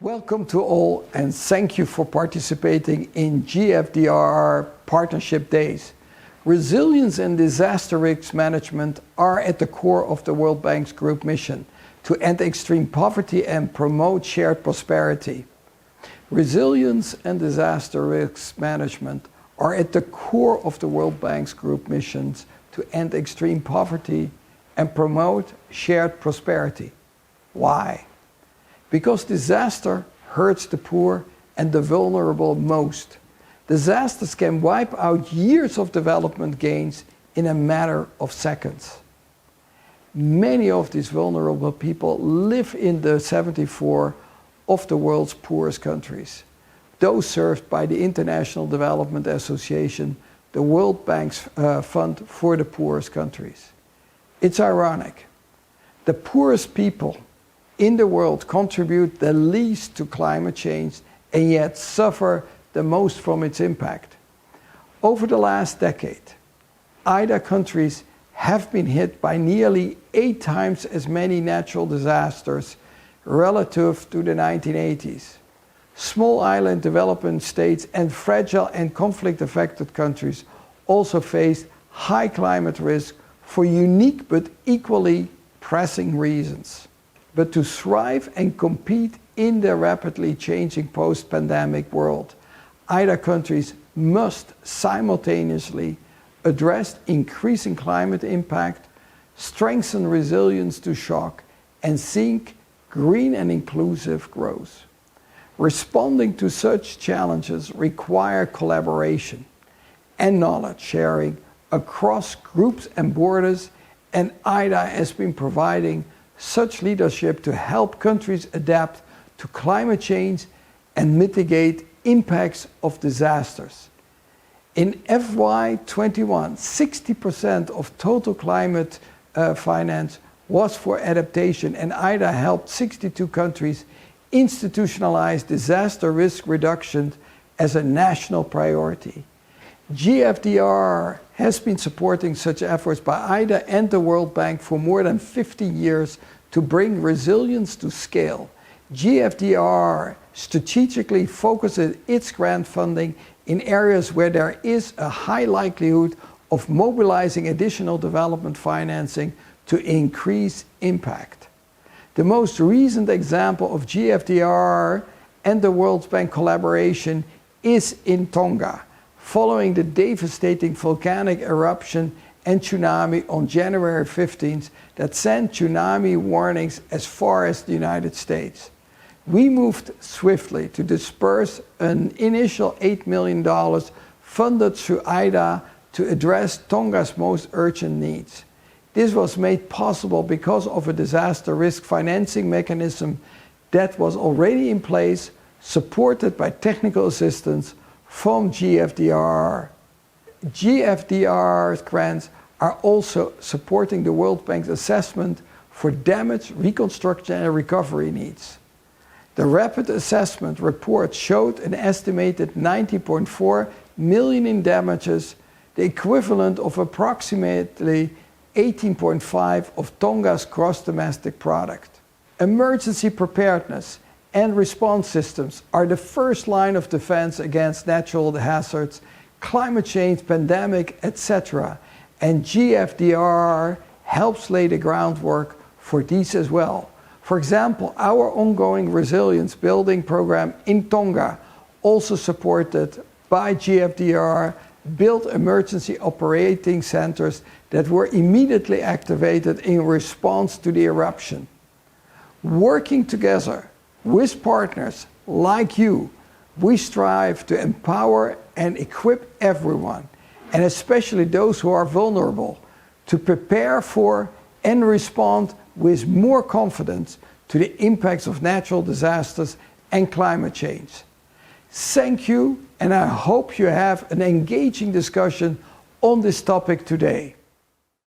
Welcome to all and thank you for participating in GFDRR Partnership Days. Resilience and disaster risk management are at the core of the World Bank's group mission to end extreme poverty and promote shared prosperity. Resilience and disaster risk management are at the core of the World Bank's group missions to end extreme poverty and promote shared prosperity. Why? Because disaster hurts the poor and the vulnerable most. Disasters can wipe out years of development gains in a matter of seconds. Many of these vulnerable people live in the 74 of the world's poorest countries, those served by the International Development Association, the World Bank's Fund for the Poorest Countries. It's ironic. The poorest people in the world contribute the least to climate change and yet suffer the most from its impact. Over the last decade, IDA countries have been hit by nearly 8 times as many natural disasters relative to the 1980s. Small island developing states and fragile and conflict-affected countries also face high climate risk for unique but equally pressing reasons. But to thrive and compete in the rapidly changing post-pandemic world, IDA countries must simultaneously address increasing climate impact, strengthen resilience to shock, and seek green and inclusive growth. Responding to such challenges require collaboration and knowledge sharing across groups and borders, and IDA has been providing such leadership to help countries adapt to climate change and mitigate impacts of disasters. In FY21, 60% of total climate finance was for adaptation, and IDA helped 62 countries institutionalize disaster risk reduction as a national priority. GFDRR has been supporting such efforts by IDA and the World Bank for more than 50 years to bring resilience to scale. GFDRR strategically focuses its grant funding in areas where there is a high likelihood of mobilizing additional development financing to increase impact. The most recent example of GFDRR and the World Bank collaboration is in Tonga, following the devastating volcanic eruption and tsunami on January 15th that sent tsunami warnings as far as the United States. We moved swiftly to disperse an initial $8 million funded through IDA to address Tonga's most urgent needs. This was made possible because of a disaster risk financing mechanism that was already in place, supported by technical assistance from GFDRR. GFDRR's grants are also supporting the World Bank's assessment for damage, reconstruction and recovery needs. The rapid assessment report showed an estimated 90.4 million in damages, the equivalent of approximately 18.5% of Tonga's gross domestic product. Emergency preparedness and response systems are the first line of defense against natural hazards, climate change, pandemic, etc. And GFDRR helps lay the groundwork for these as well. For example, our ongoing resilience building program in Tonga, also supported by GFDRR, built emergency operating centers that were immediately activated in response to the eruption. Working together with partners like you, we strive to empower and equip everyone, and especially those who are vulnerable, to prepare for and respond with more confidence to the impacts of natural disasters and climate change. Thank you, and I hope you have an engaging discussion on this topic today.